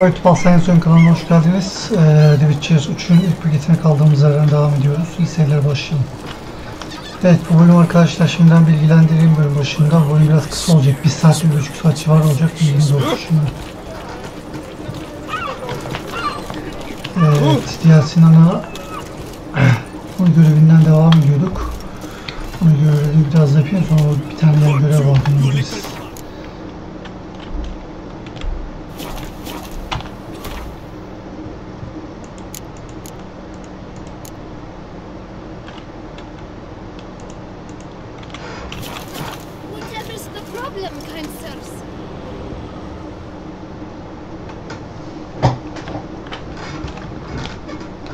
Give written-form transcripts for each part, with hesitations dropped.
Evet, ALSENYAZ Oyun kanalına hoş geldiniz. Videoyu 3'ün ilk paketine kaldığımız yerden devam ediyoruz. İyi seyirler, başlayalım. Evet, bu bölüm arkadaşlar şimdiden bilgilendireyim, bölüm başında. Bu oyun biraz kısa olacak. 1 saat, 1,5 saat civarı olacak. Bilginiz olsun şimdi. Evet, diğer Sinan'a onun görevinden devam ediyorduk. Onu görevi biraz yapayım, sonra bir tane daha görev var.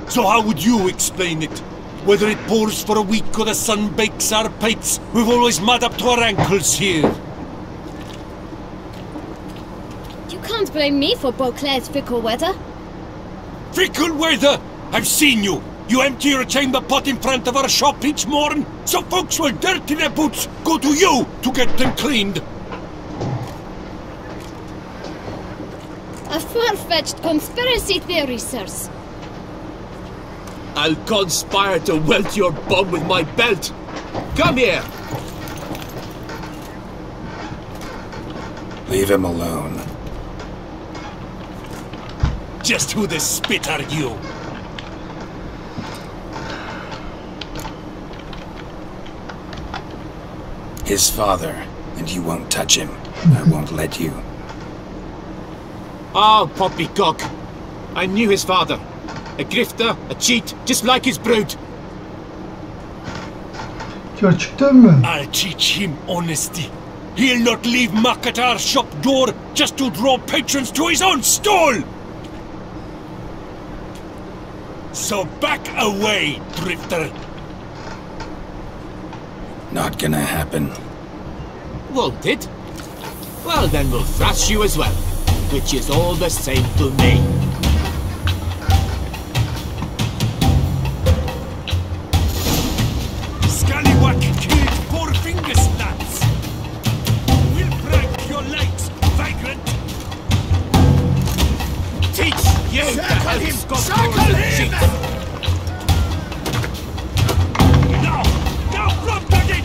So how would you explain it? Whether it pours for a week or the sun bakes our pipes, we've always mud up to our ankles here. You can't blame me for Beauclair's fickle weather. Fickle weather? I've seen you. You empty your chamber pot in front of our shop each morn, so folks will dirty their boots, go to you to get them cleaned. A far-fetched conspiracy theory, sirs. I'll conspire to welt your bum with my belt. Come here! Leave him alone. Just who the spit are you? His father, and you won't touch him. I won't let you. Oh, poppycock. I knew his father. A grifter, a cheat, just like his brood. Gerçekten mi? I'll teach him honesty. He'll not leave muck at our shop door just to draw patrons to his own stall! So back away, drifter. Not gonna happen. Won't it? Well, then we'll thrash you as well, which is all the same to me. Scallywag killed 4 fingers, lads. We'll break your legs, vagrant. Teach you to help Scotland cheat. Now, front at it!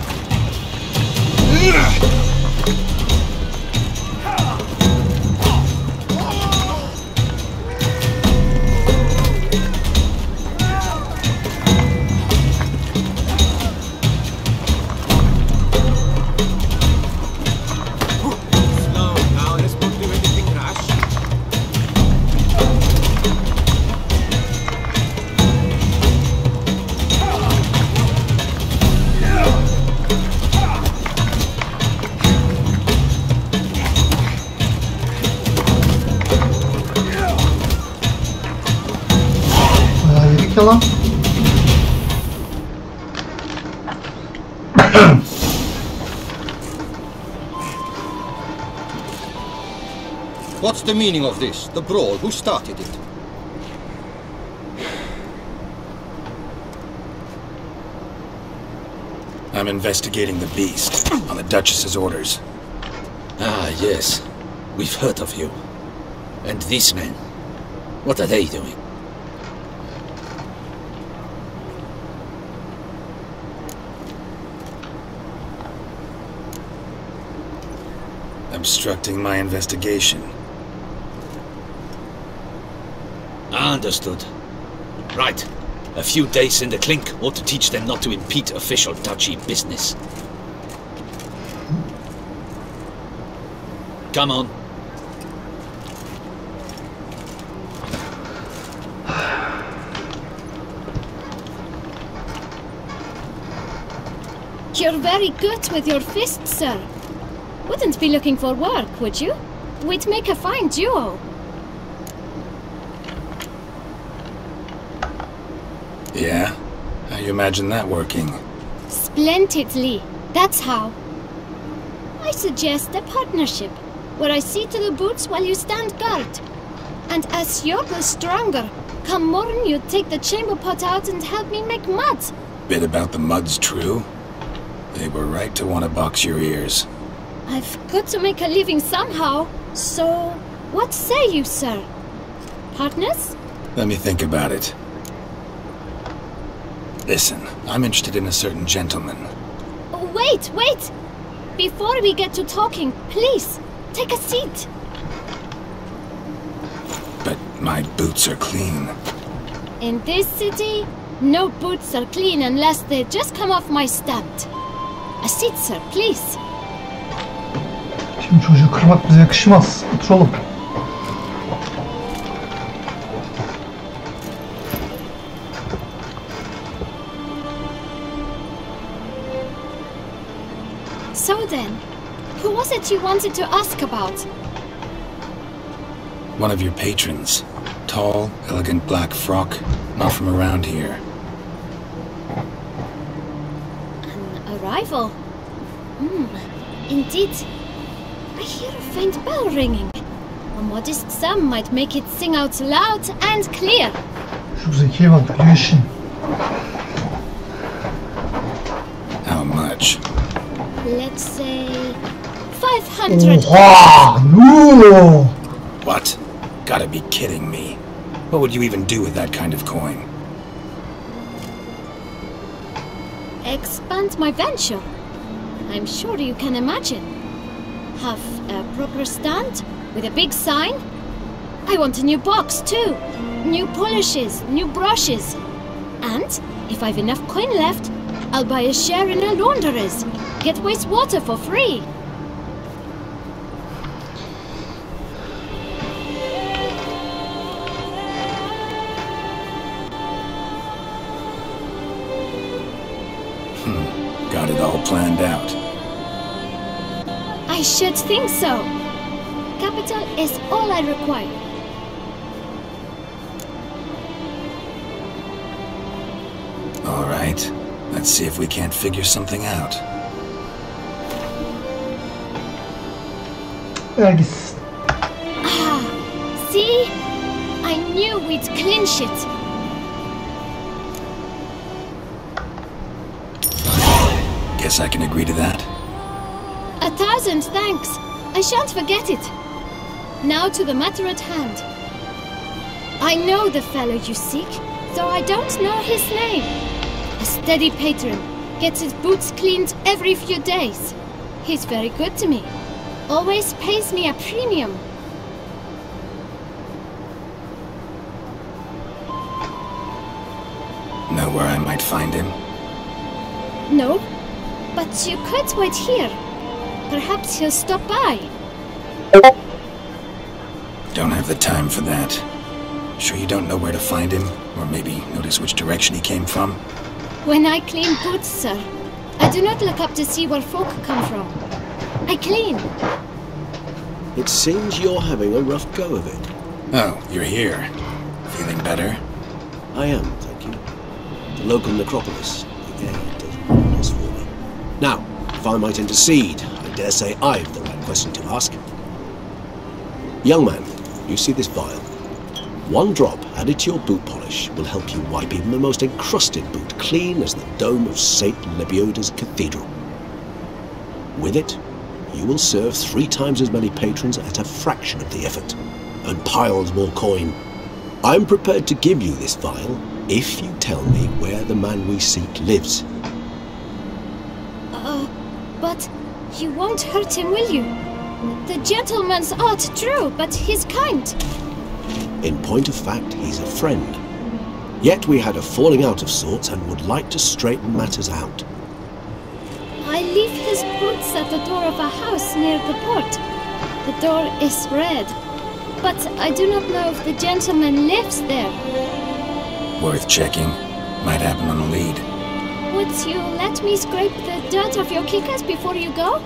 Yalan. What's the meaning of this? The brawl? Who started it? I'm investigating the beast, on the Duchess's orders. Ah, yes. We've heard of you. And these men? What are they doing? Obstructing my investigation. Understood. Right. A few days in the clink ought to teach them not to impede official duchy business. Come on. You're very good with your fists, sir. Wouldn't be looking for work, would you? We'd make a fine duo. Yeah? How you imagine that working? Splendidly. That's how. I suggest a partnership, where I see to the boots while you stand guard. And as you're the stronger, come morn you take the chamber pot out and help me make mud. Bit about the mud's true? They were right to want to box your ears. I've got to make a living somehow, so what say you, sir? Partners? Let me think about it. Listen, I'm interested in a certain gentleman. Oh, wait! Before we get to talking, please, take a seat. But my boots are clean. In this city, no boots are clean unless they just come off my stand. A seat, sir, please. Şimdi çocuğu kırmak bize yakışmaz. Oturalım. So then, who was it you wanted to ask about? One of your patrons. Tall, elegant black frock. Not from around here. An arrival? Indeed. I hear a faint bell ringing. A modest sum might make it sing out loud and clear. Şu zekiye bak, biliyor işin. How much? Let's say 500. Oha! No! What? Gotta be kidding me. What would you even do with that kind of coin? Expand my venture. I'm sure you can imagine. Have a proper stand with a big sign. I want a new box too. New polishes, new brushes. And if I've enough coin left, I'll buy a share in a laundress. Get wastewater for free. Got it all planned out. I should think so. Capital is all I require. All right. Let's see if we can't figure something out. See? I knew we'd clinch it. Guess I can agree to that. 1,000 thanks. I shan't forget it. Now to the matter at hand. I know the fellow you seek, though I don't know his name. A steady patron, gets his boots cleaned every few days. He's very good to me. Always pays me a premium. Know where I might find him? No, but you could wait here. Perhaps he'll stop by. Don't have the time for that. Sure you don't know where to find him? Or maybe notice which direction he came from? When I clean boots, sir, I do not look up to see where folk come from. I clean. It seems you're having a rough go of it. Oh, you're here. Feeling better? I am, thank you. The local necropolis. The air does wonders for me. Now, if I might intercede, I dare say I've the right question to ask. Young man, you see this vial? One drop added to your boot polish will help you wipe even the most encrusted boot clean as the dome of St. Lebioda's cathedral. With it, you will serve 3 times as many patrons at a fraction of the effort, and piles more coin. I'm prepared to give you this vial if you tell me where the man we seek lives. But you won't hurt him, will you? The gentleman's odd, true, but he's kind. In point of fact, he's a friend. Yet we had a falling out of sorts and would like to straighten matters out. I leave his boots at the door of a house near the port. The door is red, but I do not know if the gentleman lives there. Worth checking. Might happen on a lead. Would you let me scrape the dirt off your kickers before you go?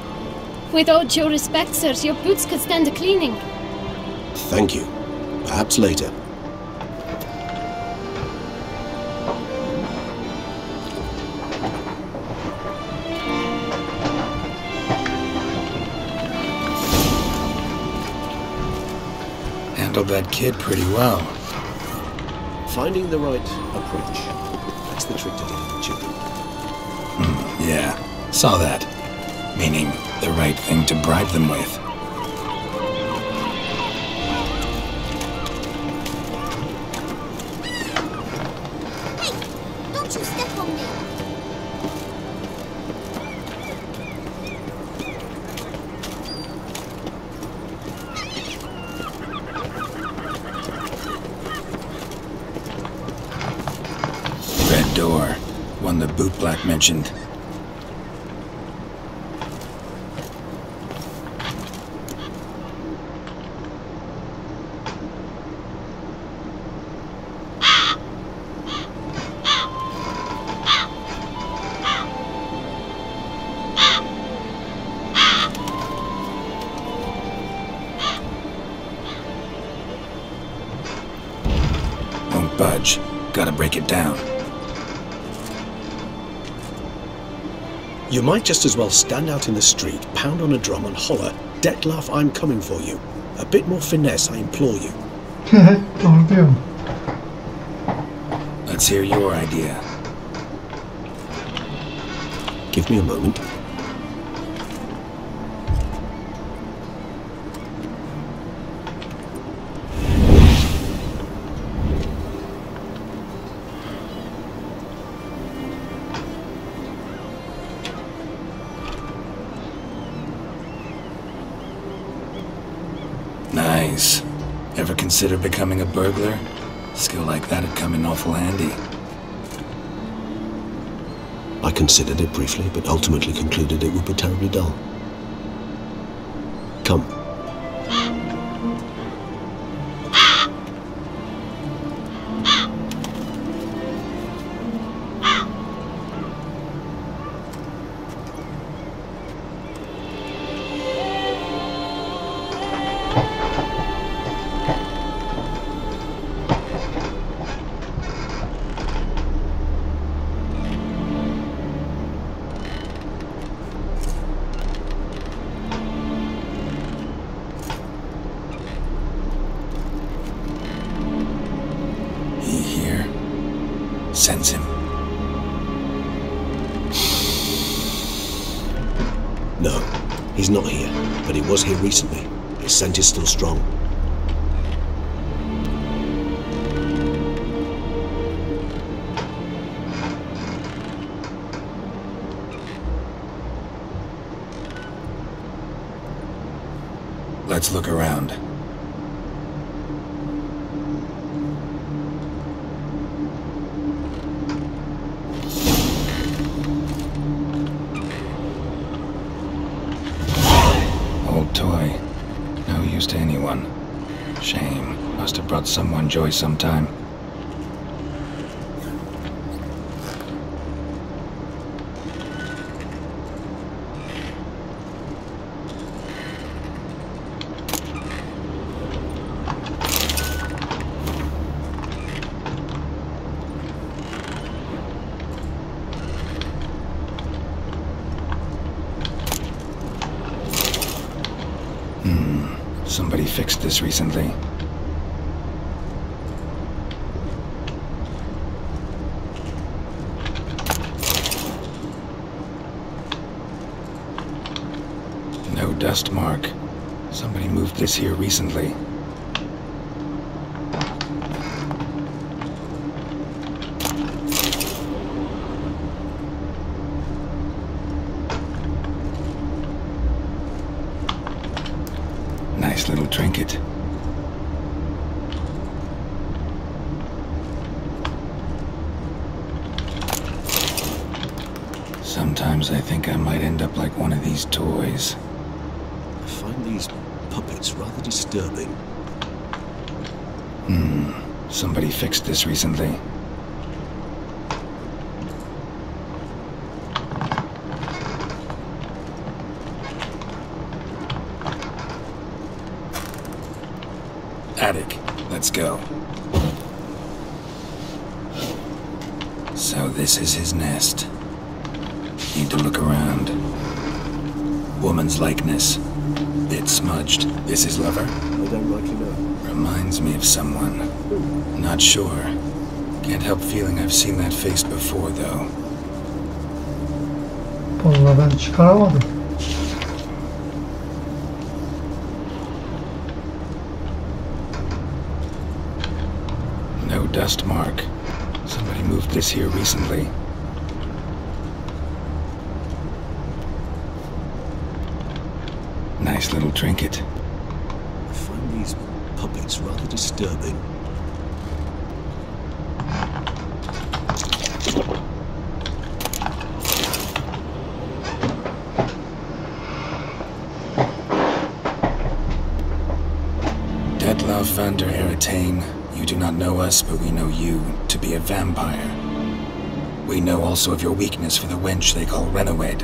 With all due respect, sirs, your boots could stand a cleaning. Thank you. Perhaps later. Handled that kid pretty well. Finding the right approach. That's the trick to getting the children. Yeah, saw that. Meaning the right thing to bribe them with. door. One the boot black mentioned. Won't budge. Gotta break it down. You might just as well stand out in the street, pound on a drum and holler, "Detlef, I'm coming for you." A bit more finesse, I implore you. Doğru diyorum. Let's hear your idea. Give me a moment. Nice. Ever consider becoming a burglar? Skill like that'd come in awful handy. I considered it briefly, but ultimately concluded it would be terribly dull. Come. Sense him. No, he's not here, but he was here recently. His scent is still strong. Let's look around. Toy. No use to anyone. Shame. Must have brought someone joy sometime. Somebody fixed this recently. No dust mark. Somebody moved this here recently. Nice little trinket. Sometimes I think I might end up like one of these toys. I find these puppets rather disturbing. Somebody fixed this recently. Attic. Let's go. So this is his nest. Need to look around. Woman's likeness. Bit smudged. This is lover? I don't rightly know. Reminds me of someone. Not sure. Can't help feeling I've seen that face before though. Vallahi ben çıkaramadım. No dust mark. Somebody moved this here recently. Nice little trinket. I find these puppets rather disturbing. Fontaine, you do not know us, but we know you to be a vampire. We know also of your weakness for the wench they call Renowed.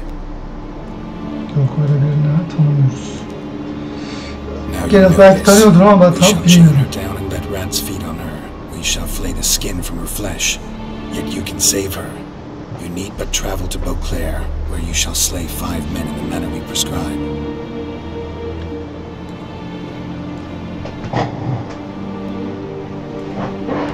Yok öyle birini tanımıyoruz. Now you Gene know belki this. tanıyordum ama ben We shall tam chain bilmiyorum. her down and let rats feed on her. We shall flay the skin from her flesh. Yet you can save her. You need but travel to Beauclair, where you shall slay 5 men in the manner we prescribe.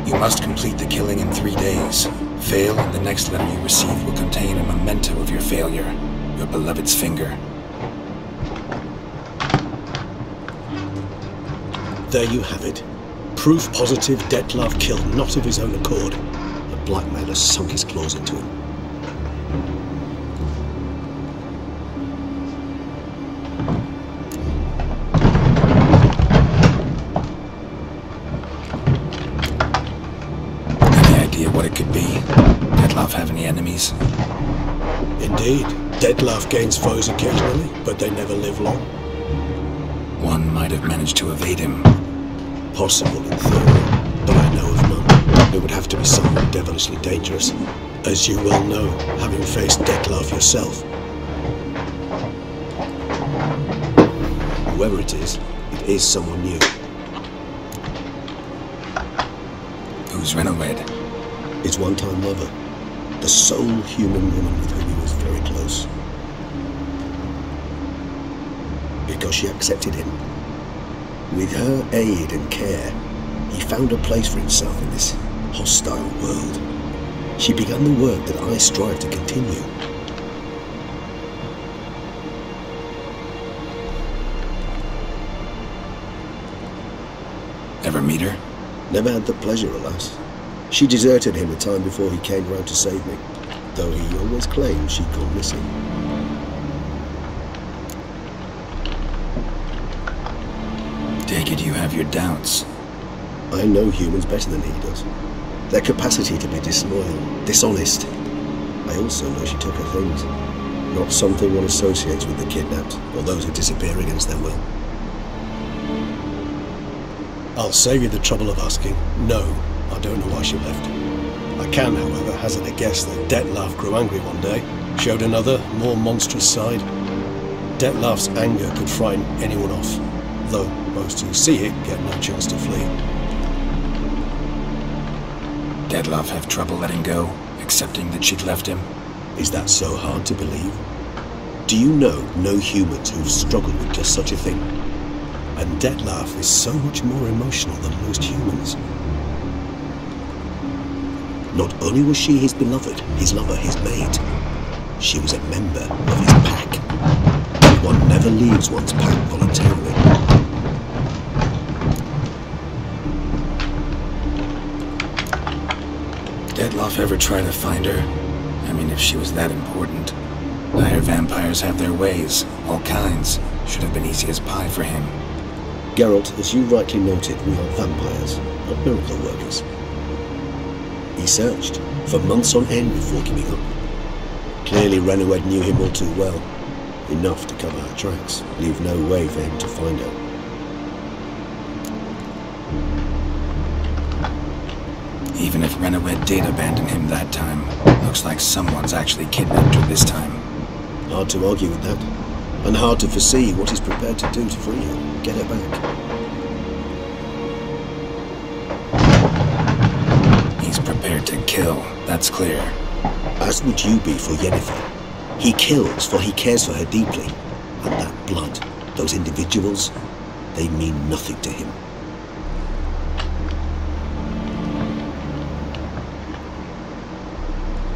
You must complete the killing in 3 days. Fail, and the next letter you receive will contain a memento of your failure. Your beloved's finger. There you have it. Proof positive Detlef killed not of his own accord. A blackmailer sunk his claws into him. Any idea what it could be? Detlef have any enemies? Indeed, Detlef gains foes occasionally, but they never live long. One might have managed to evade him. Possible in theory, but I know of none. It would have to be someone devilishly dangerous, as you well know, having faced Detlef yourself. Whoever it is someone new. Who's Renowed? His one-time lover, the sole human woman with whom he was very close. Because she accepted him. With her aid and care, he found a place for himself in this hostile world. She began the work that I strive to continue. Ever meet her? Never had the pleasure, alas. She deserted him a time before he came round to save me, though he always claimed she'd gone missing. Take it you have your doubts. I know humans better than he does. Their capacity to be disloyal, dishonest. I also know she took her things. Not something one associates with the kidnapped, or those who disappear against their will. I'll save you the trouble of asking. No, I don't know why she left. I can, however, hazard a guess that Detlef grew angry one day, showed another, more monstrous side. Detlef's anger could frighten anyone off, though most who see it get no chance to flee. Detlef have trouble letting go, accepting that she'd left him? Is that so hard to believe? Do you know no humans who've struggled with just such a thing? And Detlef is so much more emotional than most humans. Not only was she his beloved, his lover, his mate, she was a member of his pack. One never leaves one's pack voluntarily. Detlef ever try to find her? I mean, if she was that important. I hear vampires have their ways, all kinds. Should have been easy as pie for him. Geralt, as you rightly noted, we are vampires, not miracle workers. He searched for months on end before giving up. Clearly Renowed knew him all too well, enough to cover her tracks, leave no way for him to find her. Even if Renowed did abandon him that time, looks like someone's actually kidnapped her this time. Hard to argue with that, and hard to foresee what he's prepared to do to free her, get her back. He's prepared to kill, that's clear. As would you be for Yennefer. He kills for he cares for her deeply, and that blood, those individuals, they mean nothing to him.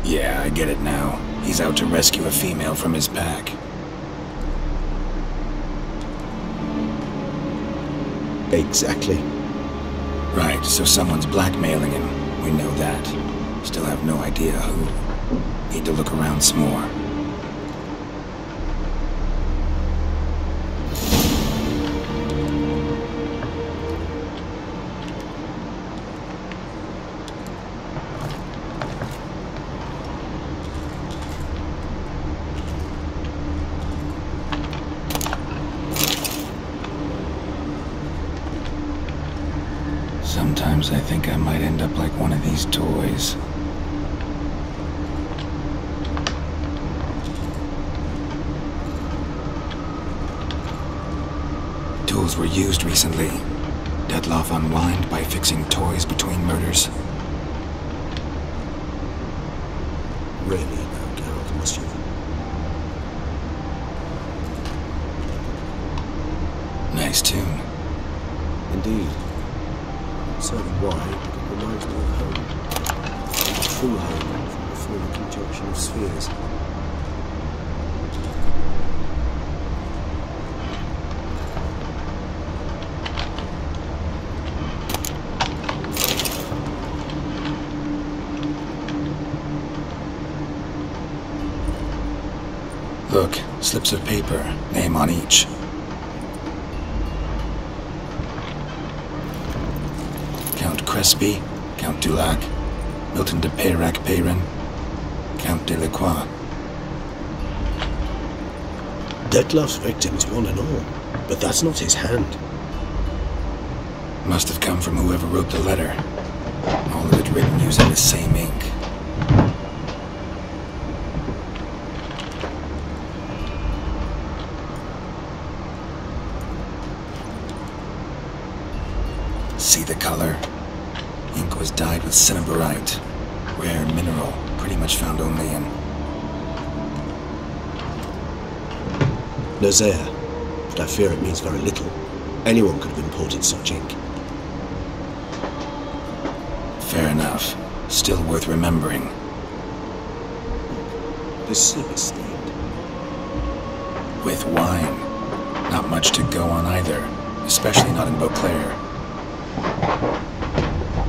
Yeah, I get it now. He's out to rescue a female from his pack. Exactly. Right, so someone's blackmailing him. We know that. Still have no idea who. Need to look around some more. Sometimes I think I might end up like one of these toys. Tools were used recently. Detloff unwind by fixing toys between murders. Really now, Geralt, must you? Nice tune. Indeed. Certain why, but it reminds me of home. A true home from the former conjunction of spheres. Look, slips of paper, name on each. Count Crespi, Count Dulac, Milton de Peyrac-Peyrin, Count Delacroix. Detloff's victims, one and all. But that's not his hand. Must have come from whoever wrote the letter. All of it written using the same ink. See the color? Ink was dyed with cinnabarite, rare mineral, pretty much found only in Nazaire, but I fear it means very little. Anyone could have imported such ink. Fair enough. Still worth remembering. This slip is stained. With wine. Not much to go on either, especially not in Beauclair.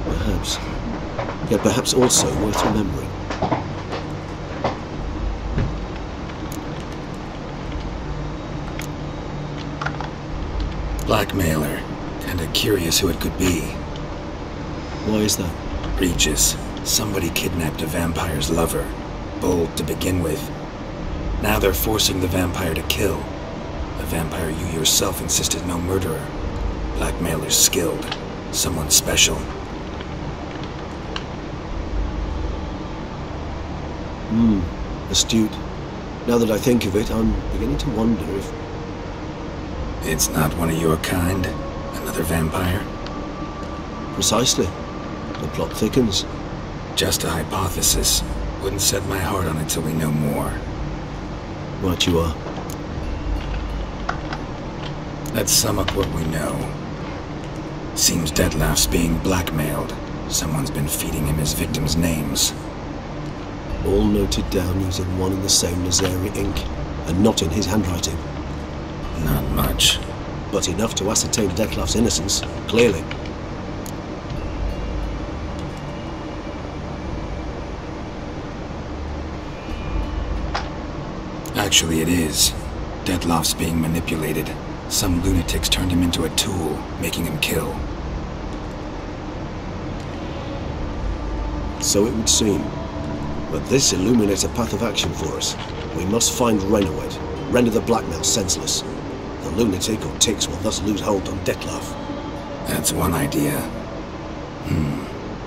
Perhaps. Yet perhaps also worth remembering. Blackmailer. Kinda curious who it could be. Why is that? Regis. Somebody kidnapped a vampire's lover. Bold to begin with. Now they're forcing the vampire to kill. A vampire you yourself insisted no murderer. Blackmailer's skilled. Someone special. Astute. Now that I think of it, I'm beginning to wonder if... It's not one of your kind? Another vampire? Precisely. The plot thickens. Just a hypothesis. Wouldn't set my heart on it till we know more. Right you are. Let's sum up what we know. Seems Detloff's being blackmailed. Someone's been feeding him his victims' names. All noted down using one and the same Nazaire ink, and not in his handwriting. Not much. But enough to ascertain Detloff's innocence, clearly. Actually, it is. Detloff's being manipulated. Some lunatics turned him into a tool, making him kill. So it would seem. But this illuminates a path of action for us. We must find Renowed, render the blackmail senseless. The lunatic or ticks will thus lose hold on Detloff. That's one idea.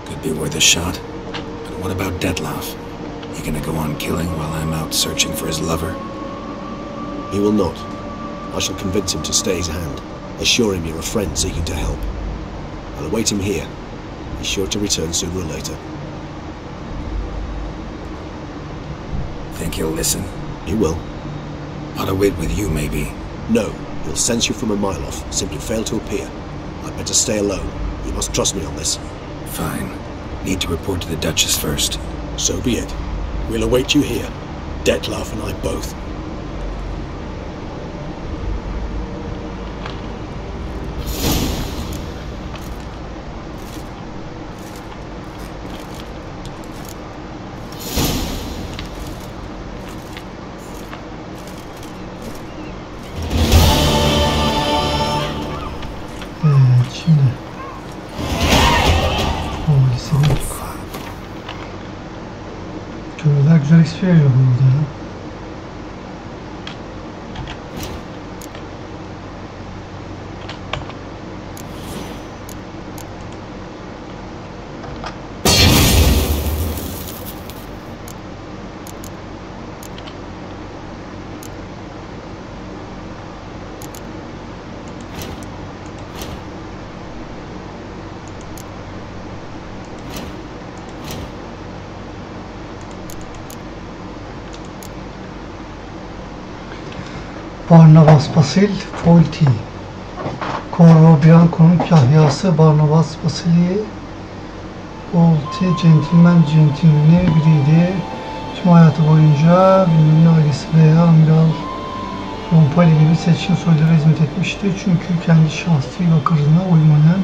Could be worth a shot. But what about Detloff? He gonna go on killing while I'm out searching for his lover? He will not. I shall convince him to stay his hand. Assure him you're a friend seeking to help. I'll await him here. He's sure to return sooner or later. Think he'll listen? He will. Ought to wait with you, maybe. No, he'll sense you from a mile off. Simply fail to appear. I'd better stay alone. You must trust me on this. Fine. Need to report to the Duchess first. So be it. We'll await you here. Detloff and I both. Şimdi. O liseyi. Köylüler güzel XP veriyor burada ya. Barnabas Basil Fawlty. Corvo Bianco'nun kahyası Barnabas Basil Fawlty centilmeni biriydi. Tüm hayatı boyunca ünlü ailesi veya Amiral Rompali gibi seçkin soylara hizmet etmişti. Çünkü kendi şahsi vakarına uymayan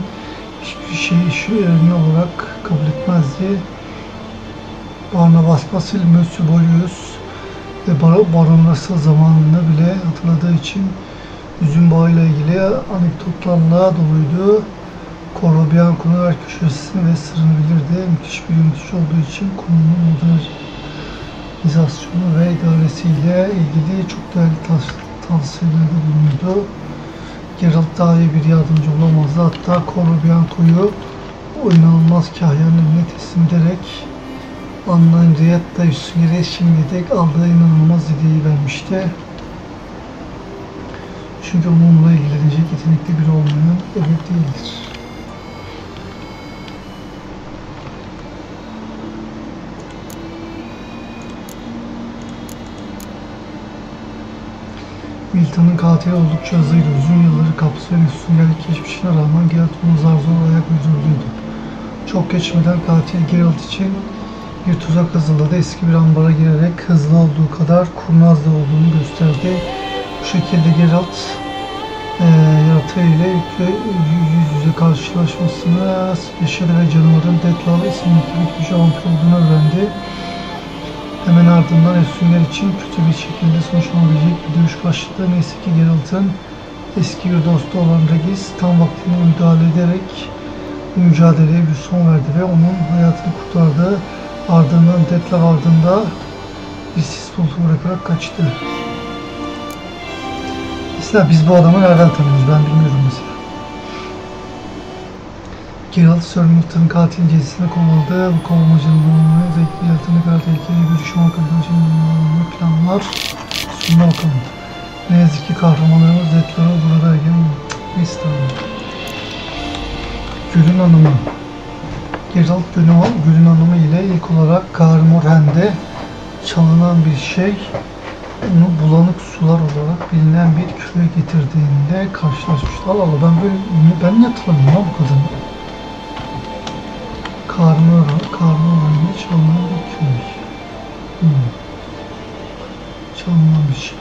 hiçbir şeyi işi önemli olarak kabul etmezdi. Barnabas Basil, Monsieur Boreas ve Baron Russell zamanını bile hatırladığı için üzüm bağıyla ilgili anekdotlarla doluydu. Corvo Bianco'nun her köşesini ve sırrını bilirdi. Müthiş bir yönetici olduğu için konunun modernizasyonu ve idaresiyle ilgili çok değerli tavsiyelerde bulundu. Geralt daha iyi bir yardımcı olamazdı. Hatta Corvo Bianco'yu o inanılmaz kahyanın önüne teslim ederek Anna Henrietta Üssüngeri'ye şimdiye dek aldığı inanılmaz hediyeyi vermişti. Çünkü onunla ilgilenecek yetenekli biri olmayan evet değildir. Milton'un katili oldukça hızlıydı. Uzun yılları kapsayan üstünlük geçmişine rağmen Geralt onu zar zor ayak uyduruluydu. Çok geçmeden katil Geralt için bir tuzak hazırladı. Eski bir ambara girerek hızlı olduğu kadar kurnaz da olduğunu gösterdi. Bu şekilde Geralt yaratığıyla yüz yüze karşılaşmasını yaşadı ve canavarın Deathlock ismindeki bir gücü vampir olduğunu öğrendi. Hemen ardından Üstünger için kötü bir şekilde sonuçlanabilecek bir dövüş başladı. Neyse ki Geralt'ın eski bir dostu olan Regis tam vaktinde müdahale ederek bu mücadeleye bir son verdi ve onun hayatını kurtardı. Ardından Deathlock ardında bir sis bulutu bırakarak kaçtı. Mesela biz bu adamı nereden tanıyoruz ben bilmiyorum mesela. Geralt Sir Milton'un katil incesine kovaladı. Bu kovalamacanın bulunmayı zevkli yaratı ne kadar tehlikeli bir düşman kadınca planlar. Sonuna bakalım. Ne yazık ki kahramanlarımız Deathlock'u buradayken neyse tamam. Gölün Hanımı. Geralt Gölün Hanımı ile ilk olarak Kaer çalınan bir şey onu bulanık sular olarak bilinen bir köye getirdiğinde karşılaşmışlar. Allah ben ne hatırlamıyorum ha bu kadını. Karmora'yla çalınan bir köy. Çalınan bir şey.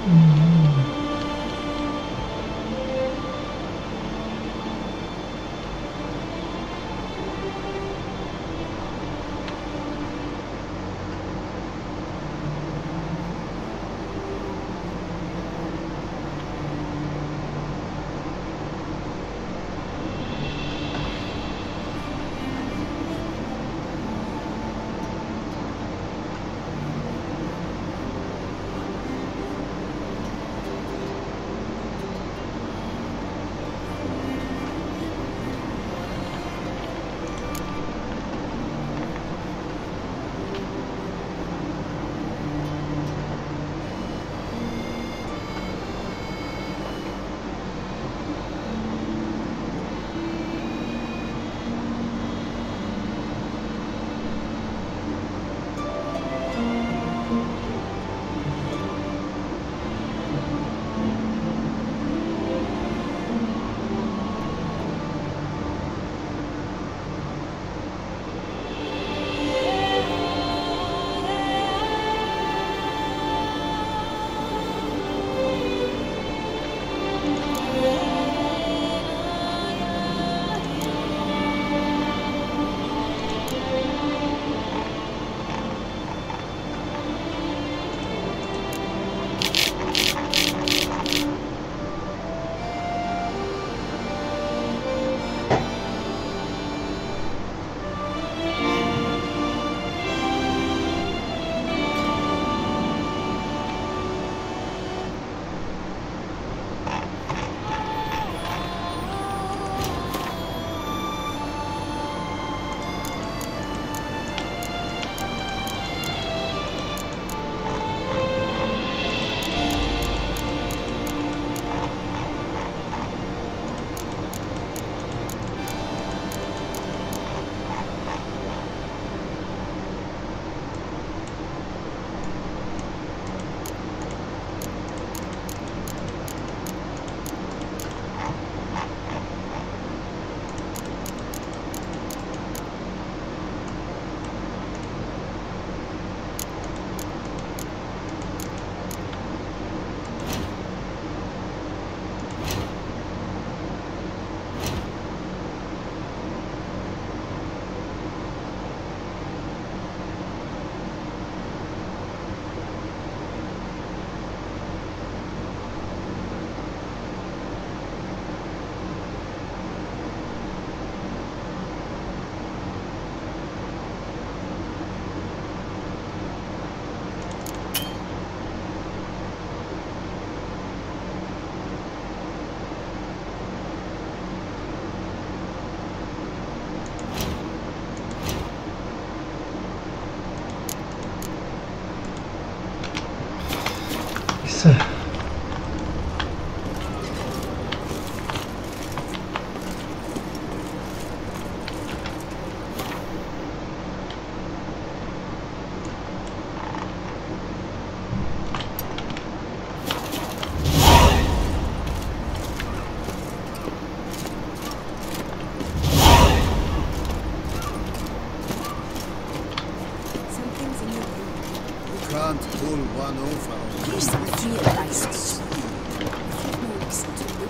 can't pull one over. Here's some free advice, bitch. If you know listen to you,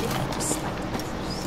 they have to slide others.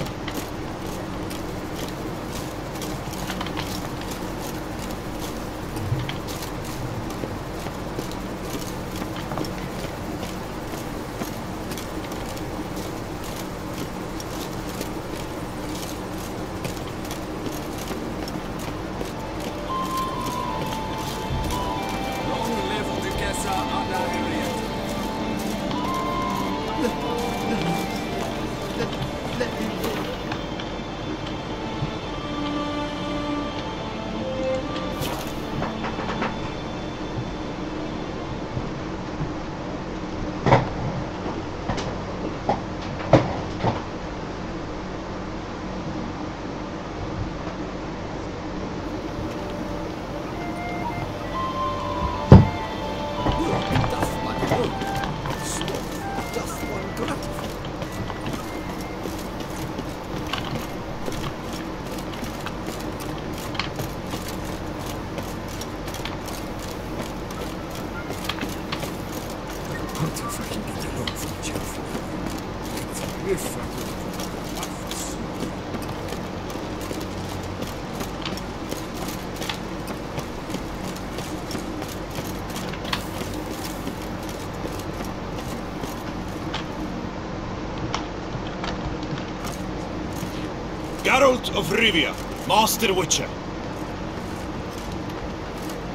Geralt of Rivia, Master Witcher.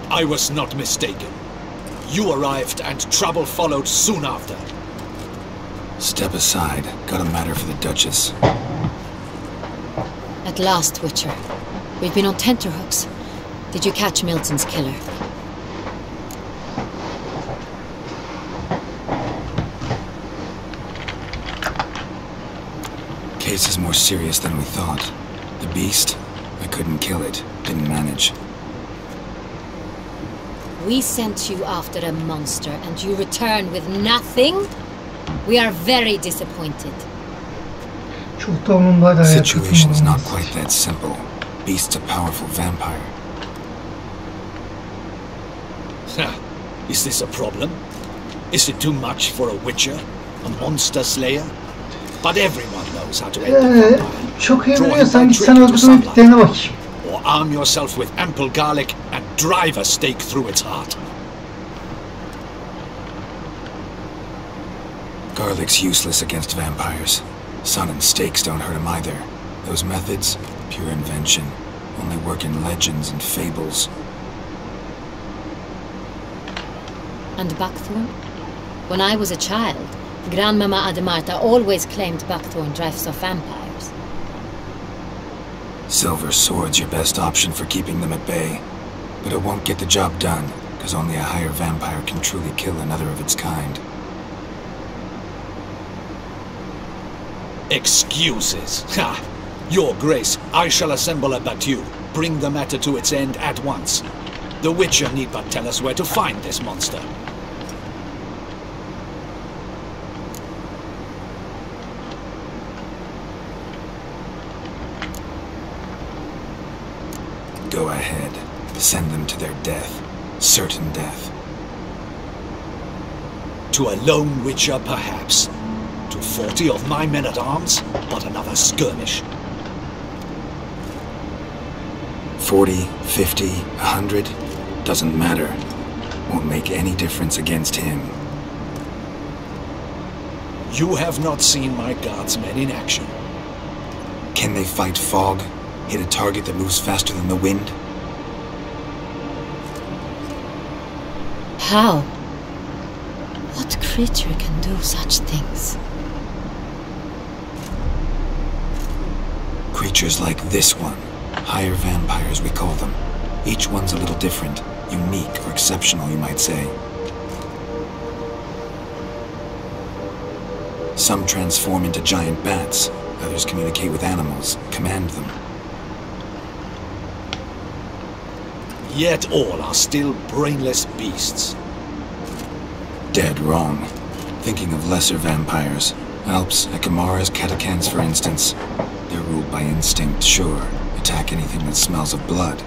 I was not mistaken. You arrived and trouble followed soon after. Step aside. Got a matter for the Duchess. At last, Witcher. We've been on tenterhooks. Did you catch Milton's killer? Case is more serious than we thought. The beast? I couldn't kill it. Didn't manage. We sent you after a monster and you return with nothing? We are very disappointed. Çok da umurumdaydı hayat Situation is not tutulmaması. quite that simple. Beast's a powerful vampire. Is this a problem? Is it too much for a Witcher? A monster slayer? But everyone knows how to end a vampire. Çok iyi Draw him biliyorsan by git trick sen to öldürme sunlight. bitlerine bakayım. Or arm yourself with ample garlic and drive a stake through its heart. Garlic's useless against vampires. Sun and stakes don't hurt him either. Those methods, pure invention, only work in legends and fables. And buckthorn? When I was a child, Grandmama Ademarta always claimed buckthorn drives off vampires. Silver sword's your best option for keeping them at bay. But it won't get the job done, because only a higher vampire can truly kill another of its kind. Excuses. Ha! Your Grace, I shall assemble a battue. Bring the matter to its end at once. The Witcher need but tell us where to find this monster. Go ahead. Send them to their death. Certain death. To a lone Witcher, perhaps. To 40 of my men-at-arms, but another skirmish. 40, 50, 100, doesn't matter. Won't make any difference against him. You have not seen my guardsmen in action. Can they fight fog? Hit a target that moves faster than the wind? How? What creature can do such things? Creatures like this one. Higher vampires, we call them. Each one's a little different. Unique or exceptional, you might say. Some transform into giant bats. Others communicate with animals, command them. Yet all are still brainless beasts. Dead wrong. Thinking of lesser vampires. Alps, Ekamaras, Catacans, for instance. They're ruled by instinct, sure. Attack anything that smells of blood.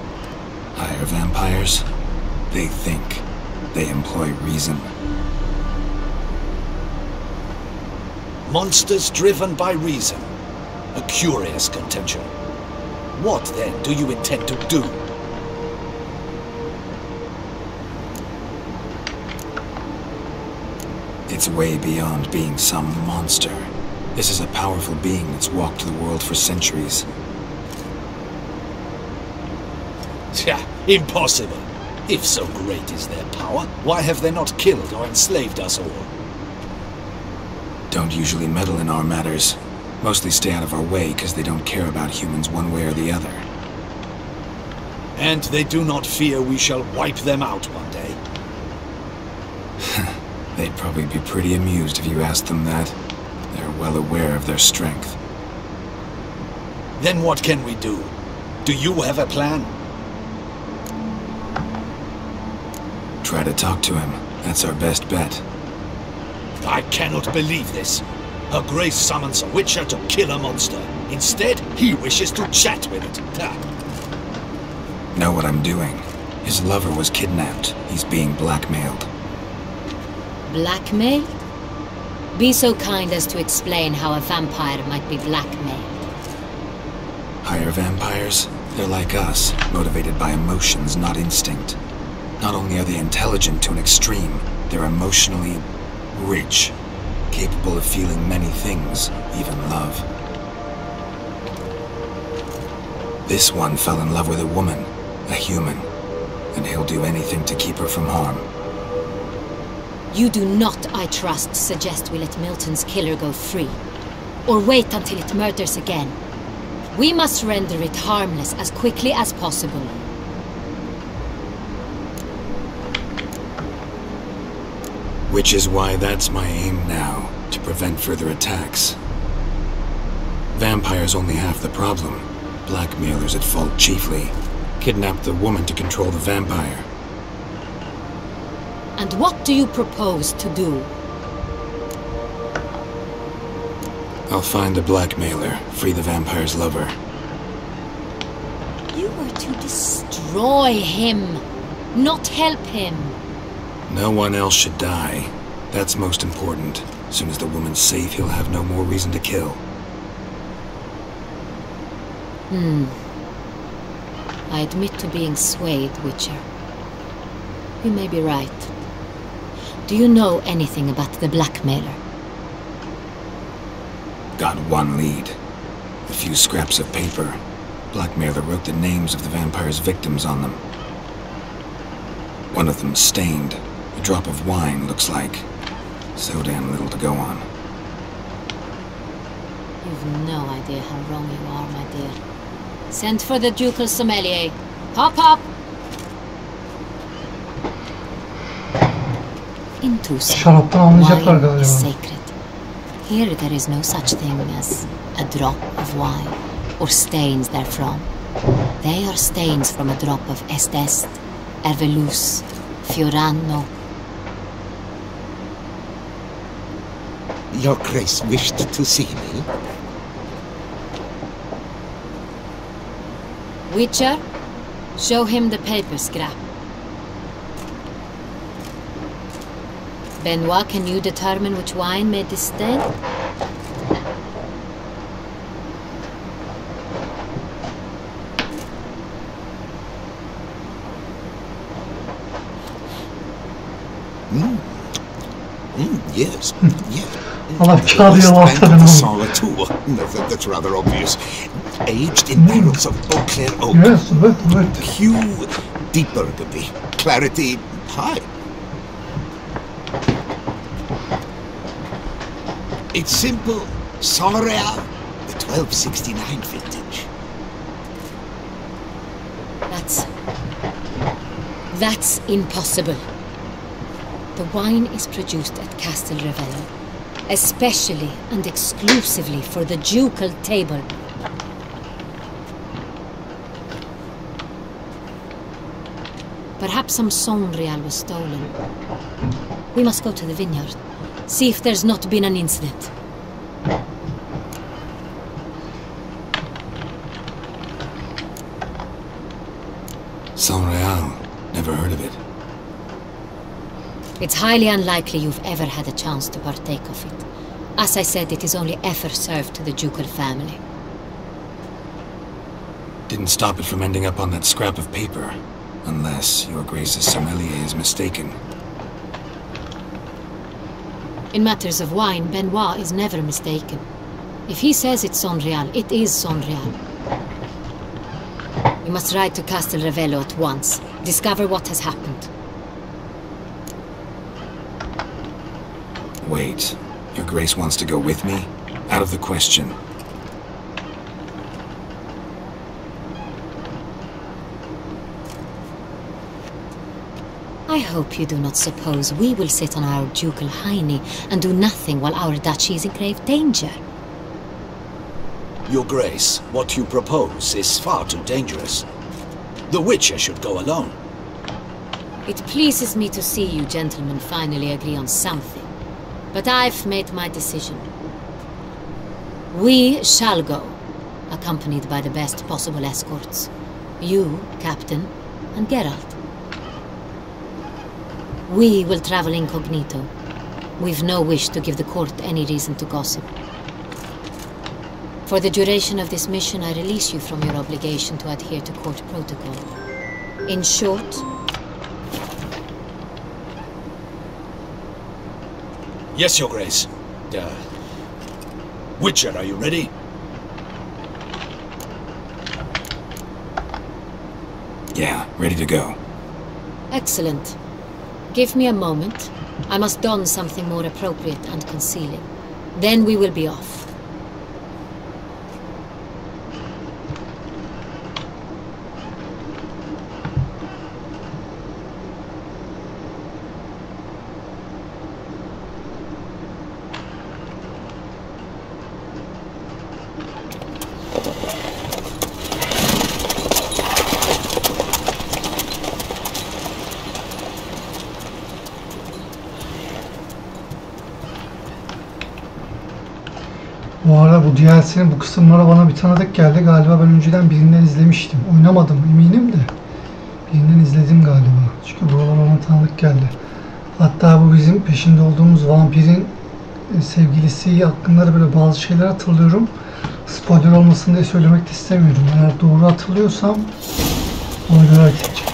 Higher vampires? They think. They employ reason. Monsters driven by reason. A curious contention. What, then, do you intend to do? It's way beyond being some monster. This is a powerful being that's walked the world for centuries. Tja, impossible. If so great is their power, why have they not killed or enslaved us all? Don't usually meddle in our matters. Mostly stay out of our way because they don't care about humans one way or the other. And they do not fear we shall wipe them out one day? They'd probably be pretty amused if you asked them that. They're well aware of their strength. Then what can we do? Do you have a plan? Try to talk to him. That's our best bet. I cannot believe this. Her Grace summons a witcher to kill a monster. Instead, he wishes to chat with it. Know what I'm doing? His lover was kidnapped. He's being blackmailed. Blackmailed? Be so kind as to explain how a vampire might be blackmailed. Higher vampires? They're like us, motivated by emotions, not instinct. Not only are they intelligent to an extreme, they're emotionally rich, capable of feeling many things, even love. This one fell in love with a woman, a human, and he'll do anything to keep her from harm. You do not, I trust, suggest we let Milton's killer go free, or wait until it murders again. We must render it harmless as quickly as possible. Which is why that's my aim now, to prevent further attacks. Vampires only half the problem. Blackmailers at fault chiefly. Kidnapped the woman to control the vampire. And what do you propose to do? I'll find the blackmailer, free the vampire's lover. You were to destroy him, not help him. No one else should die. That's most important. As soon as the woman's safe, he'll have no more reason to kill. I admit to being swayed, Witcher. You may be right. Do you know anything about the blackmailer? Got one lead. A few scraps of paper. Blackmailer wrote the names of the vampire's victims on them. One of them stained. A drop of wine, looks like. So damn little to go on. You've no idea how wrong you are, my dear. Send for the ducal sommelier. Hop, hop! Into Şaraptan anlayacaklar wine is galiba. sacred. Here there is no such thing as a drop of wine, or stains therefrom. They are stains from a drop of Est, Ervelus, Fiorano. Your Grace wished to see me? Witcher, show him the paper scrap. Benoit, can you determine which wine made this stain? Yes, yes. Allah kağıdı yalanladın oğlum. Sorrow too. That's rather obvious. Aged in barrels of Eau Claire oak. Yes, evet. Hue, deep burgundy. Clarity, high. It's simple. Sangreal, the 1269 vintage. That's impossible. The wine is produced at Castel Ravello, especially and exclusively for the ducal table. Perhaps some Sangreal was stolen. We must go to the vineyard, see if there's not been an incident. Sangreal. Never heard of it. It's highly unlikely you've ever had a chance to partake of it. As I said, it is only ever served to the ducal family. Didn't stop it from ending up on that scrap of paper. Unless your Grace's sommelier is mistaken. In matters of wine, Benoit is never mistaken. If he says it's Sonreal, it is Sonreal. We must ride to Castel Ravello at once. Discover what has happened. Wait. Your Grace wants to go with me? Out of the question. I hope you do not suppose we will sit on our ducal hiney and do nothing while our duchy is in grave danger. Your Grace, what you propose is far too dangerous. The Witcher should go alone. It pleases me to see you gentlemen finally agree on something. But I've made my decision. We shall go, accompanied by the best possible escorts. You, Captain, and Geralt. We will travel incognito. We've no wish to give the court any reason to gossip. For the duration of this mission, I release you from your obligation to adhere to court protocol. In short... Yes, Your Grace. Witcher, are you ready? Yeah, ready to go. Excellent. Give me a moment. I must don something more appropriate and concealing. Then we will be off. Bu arada bu DLC'nin bu kısımları bana bir tanıdık geldi. Galiba ben önceden birinden izlemiştim. Oynamadım eminim de. Birinden izledim galiba. Çünkü buralar bana tanıdık geldi. Hatta bu bizim peşinde olduğumuz vampirin sevgilisi hakkında da böyle bazı şeyler hatırlıyorum. Spoiler olmasın diye söylemek de istemiyorum. Eğer doğru hatırlıyorsam ona göre hareket edeceğim.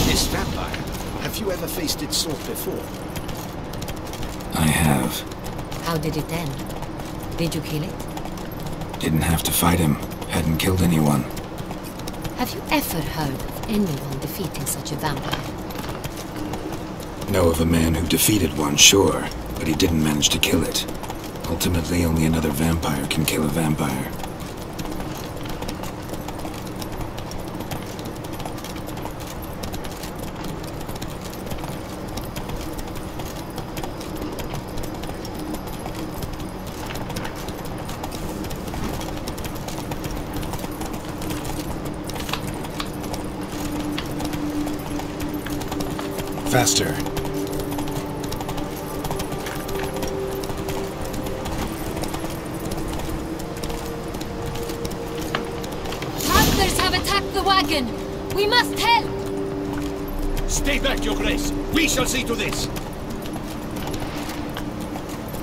This vampire, have you ever faced its sort before? I have. How did it end? Did you kill it? Didn't have to fight him. Hadn't killed anyone. Have you ever heard of anyone defeating such a vampire? Know of a man who defeated one, sure, but he didn't manage to kill it. Ultimately, only another vampire can kill a vampire. Faster. Hunters have attacked the wagon! We must help! Stay back, Your Grace. We shall see to this.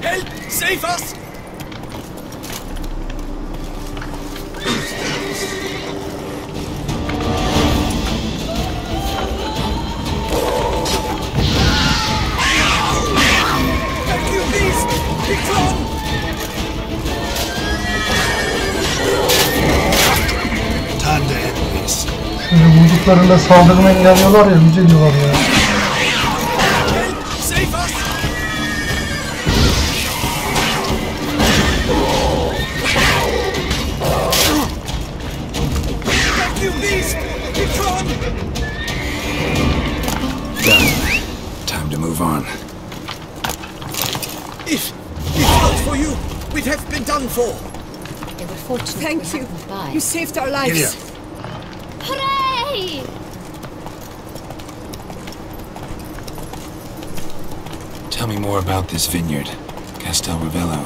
Help! Save us! Şöyle vurduklarında saldırımı engelliyorlar ya, güzel diyorlar ya. Time to move on. If not for you, we'd have been done for. They were fortunate. Thank you. You saved our lives. Hooray! Tell me more about this vineyard, Castel Ravello.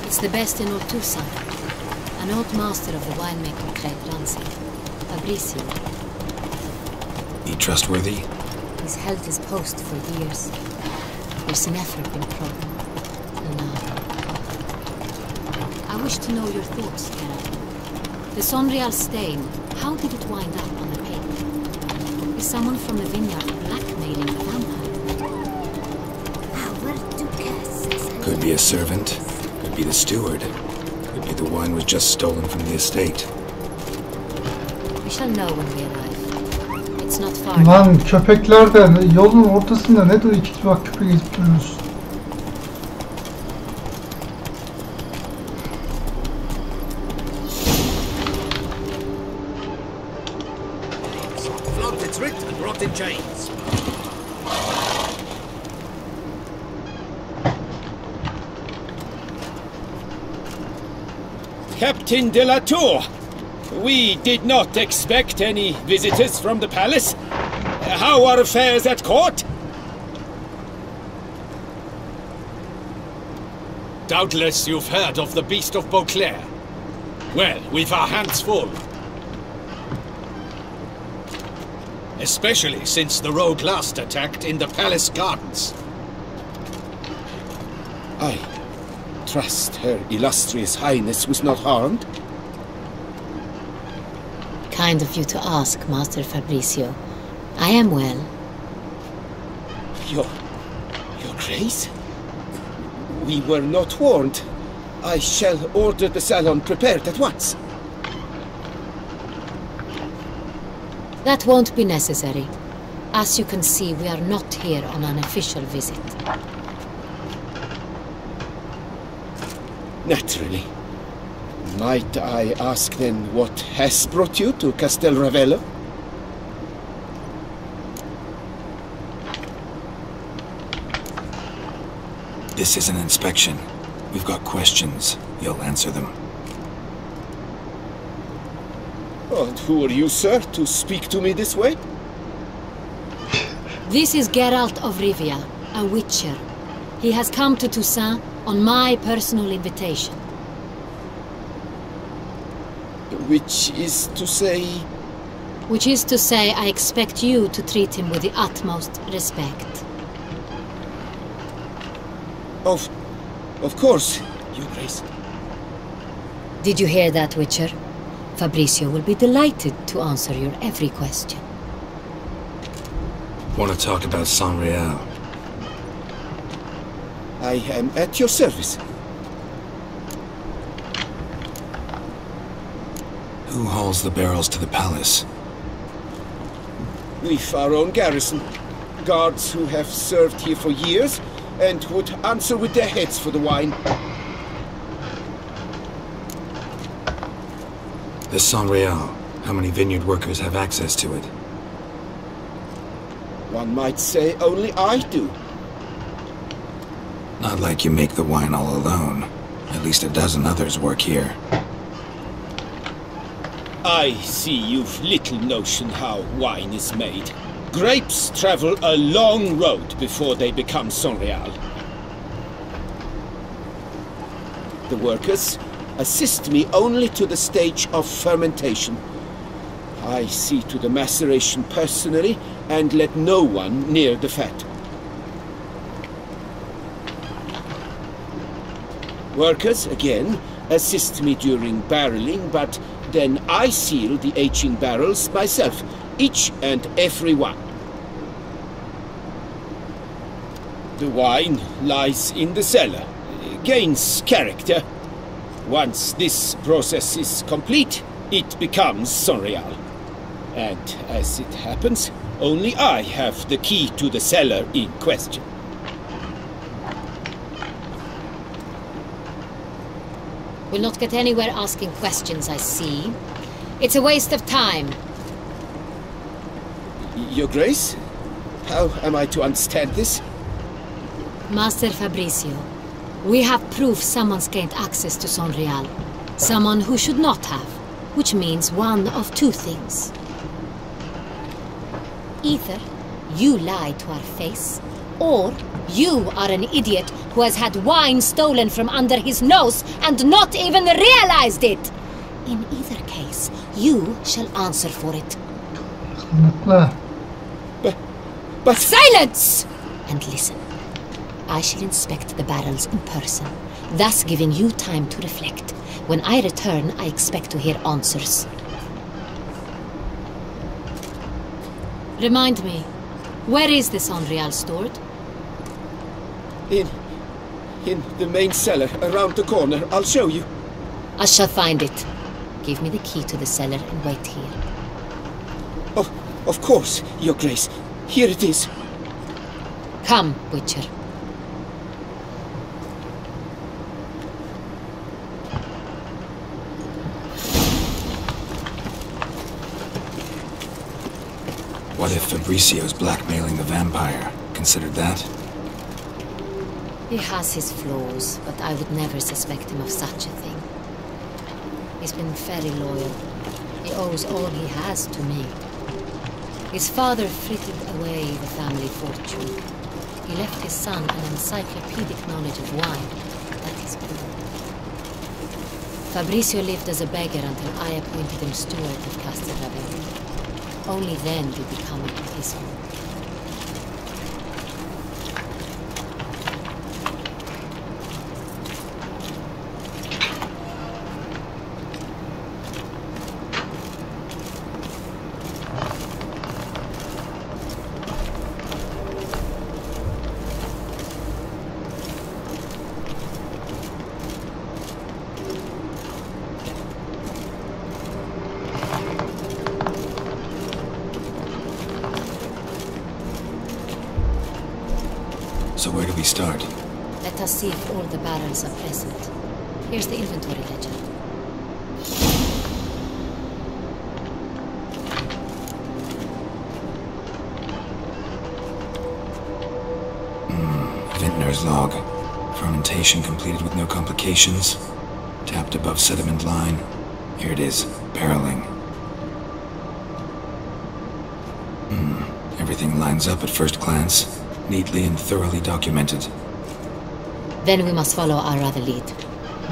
It's the best in all Tucson. An old master of the winemaking trade runs it, Fabrizio. He trustworthy? He's held his post for years. There's never been problem. No. I wish to know your thoughts, Geralt. The Sonreal stain, how did it wind up on the paper? Is someone from the vineyard blackmailing the vampire? Could be a servant, could be the steward, could be the wine was just stolen from the estate. We shall know when we arrive. It's not far. Lan köpeklerden yolun ortasında ne diyor iki bak köpek gezip duruyoruz. Flogged its writ and brought in chains. Captain de la Tour, we did not expect any visitors from the palace. How are affairs at court? Doubtless you've heard of the Beast of Beauclair. Well, we've our hands full. Especially since the rogue last attacked in the palace gardens. I trust Her Illustrious Highness was not harmed? Kind of you to ask, Master Fabrizio. I am well. Your Grace? We were not warned. I shall order the salon prepared at once. That won't be necessary. As you can see, we are not here on an official visit. Naturally. Might I ask then what has brought you to Castel Ravello? This is an inspection. We've got questions. You'll answer them. And who are you, sir, to speak to me this way? This is Geralt of Rivia, a witcher. He has come to Toussaint on my personal invitation. Which is to say... Which is to say, I expect you to treat him with the utmost respect. Of course, Your Grace. Did you hear that, Witcher? Fabrizio will be delighted to answer your every question. Want to talk about Sonreal? I am at your service. Who hauls the barrels to the palace? We've our own garrison. Guards who have served here for years and would answer with their heads for the wine. The Sonreal. How many vineyard workers have access to it? One might say only I do. Not like you make the wine all alone. At least a dozen others work here. I see you've little notion how wine is made. Grapes travel a long road before they become Sonreal. The workers assist me only to the stage of fermentation. I see to the maceration personally and let no one near the fat. Workers, again, assist me during barreling, but then I seal the aging barrels myself, each and every one. The wine lies in the cellar, gains character. Once this process is complete, it becomes Sonreal. And as it happens, only I have the key to the cellar in question. We'll not get anywhere asking questions, I see. It's a waste of time. Your Grace? How am I to understand this? Master Fabrizio, we have proof someone's gained access to Sonreal. Someone who should not have, which means one of two things. Either you lie to our face, Or you are an idiot who has had wine stolen from under his nose and not even realized it. In either case, you shall answer for it. But silence! And listen. I shall inspect the barrels in person, thus giving you time to reflect. When I return, I expect to hear answers. Remind me, where is this Unreal stored? In the main cellar, around the corner. I'll show you. I shall find it. Give me the key to the cellar and wait here. Oh, of course, Your Grace. Here it is. Come, Witcher. What if Fabricio's blackmailing the vampire? Considered that? He has his flaws, but I would never suspect him of such a thing. He's been very loyal. He owes all he has to me. His father frittered away the family fortune. He left his son an encyclopedic knowledge of wine. That is good. Fabricio lived as a beggar until I appointed him steward of Castel Ravelli. Only then did he come into his own. So where do we start? Let us see if all the barrels are present. Here's the inventory ledger. Vintner's log. Fermentation completed with no complications. Tapped above sediment line. Here it is. Barreling. Everything lines up at first glance. Neatly and thoroughly documented. Then we must follow our other lead.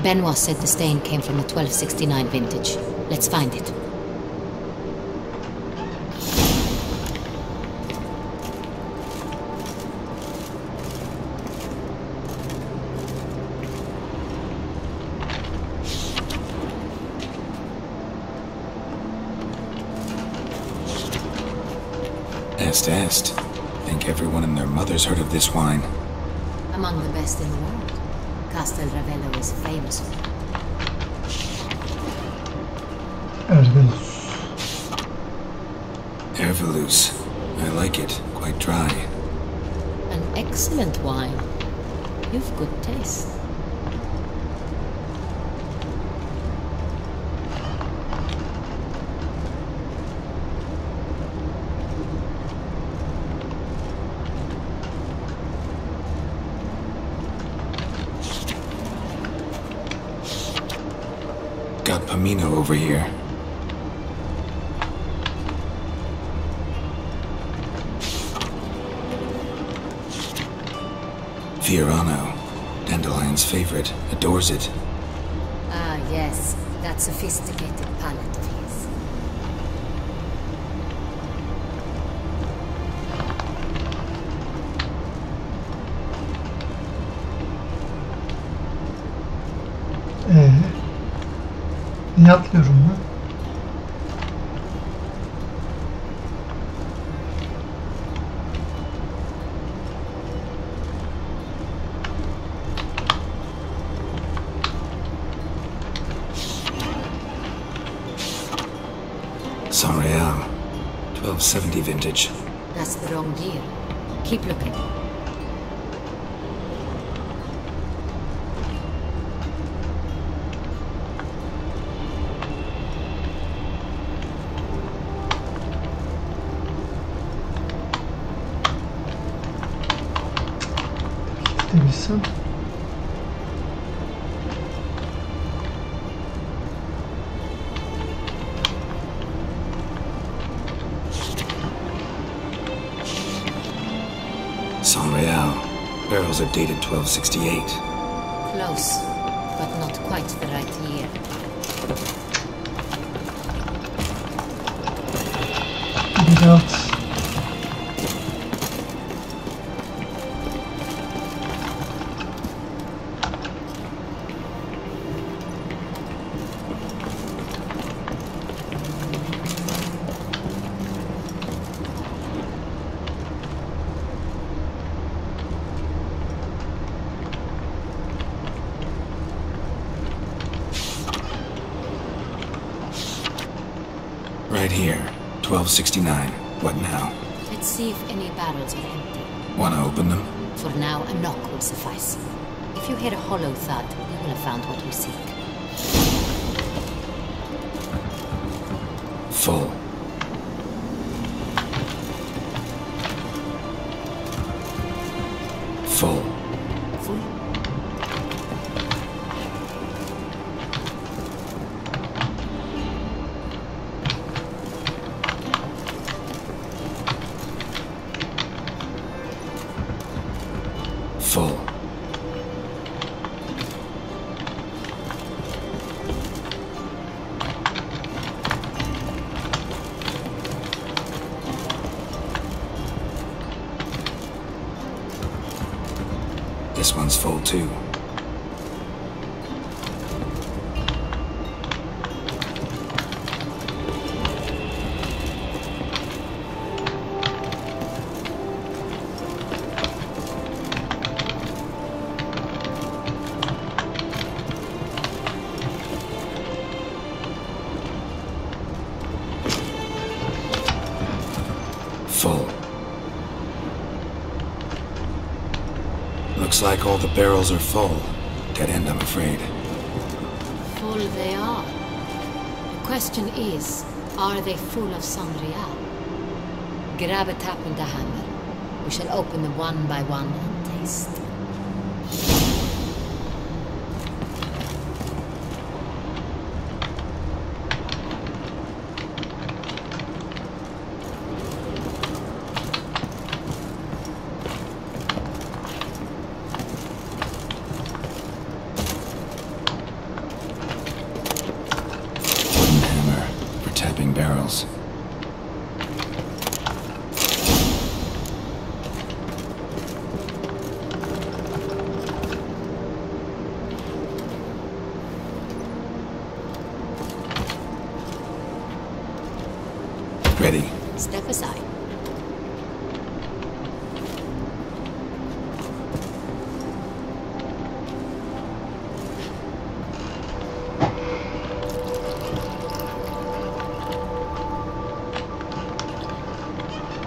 Benoit said the stain came from a 1269 vintage. Let's find it. Est. Think everyone and their mother's heard of this wine. Among the best in the world. Castel Ravello is famous for it. Ervelus. I like it. Quite dry. An excellent wine. You've good taste. Got Pomino over here. Fiorano. Dandelion's favorite. Adores it. Ah, yes. That sophisticated palate of his. Niye atlıyorum ben? Saint-Réal. 1270 vintage. That's the wrong year. Keep looking. Gidebilsem. Saint-Réal. Barrels are dated 1268. Close, but not quite the right year. Get out. Right here, 1269. What now? Let's see if any barrels are empty. Wanna open them? For now, a knock will suffice. If you hear a hollow thud, you will have found what you seek. Full. Full. Full? Full. This one's full too. Full. Looks like all the barrels are full. Dead end, I'm afraid. Full they are. The question is, are they full of Saint-Réal? Grab a tap and a hammer. We shall open them one by one and taste. Tapping barrels. Ready. Step aside.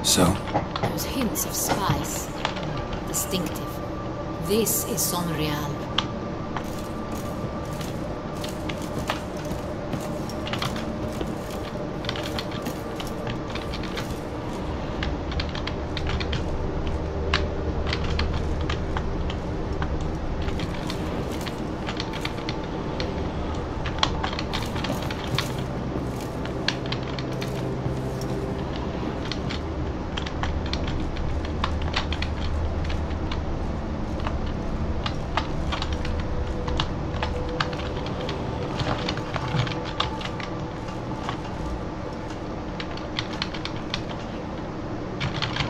So? There's hints of spice. Distinctive. This is Saint-Réal.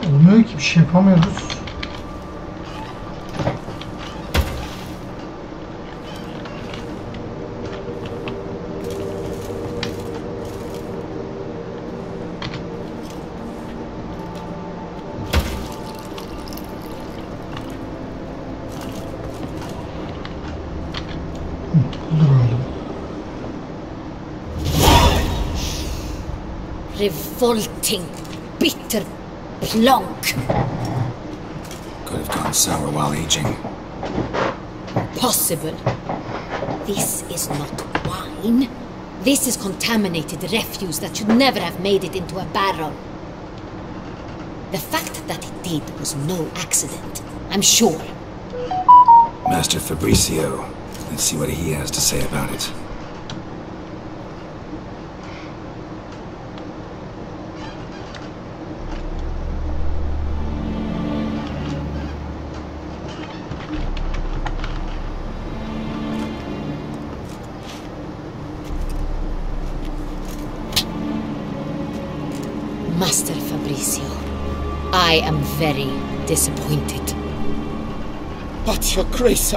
Olmuyor ki, bir şey yapamıyoruz. Revolting, bitter plonk. Could have gone sour while aging. Possible. This is not wine. This is contaminated refuse that should never have made it into a barrel. The fact that it did was no accident, I'm sure. Master Fabricio. Let's see what he has to say about it. I am very disappointed. But, Your Grace,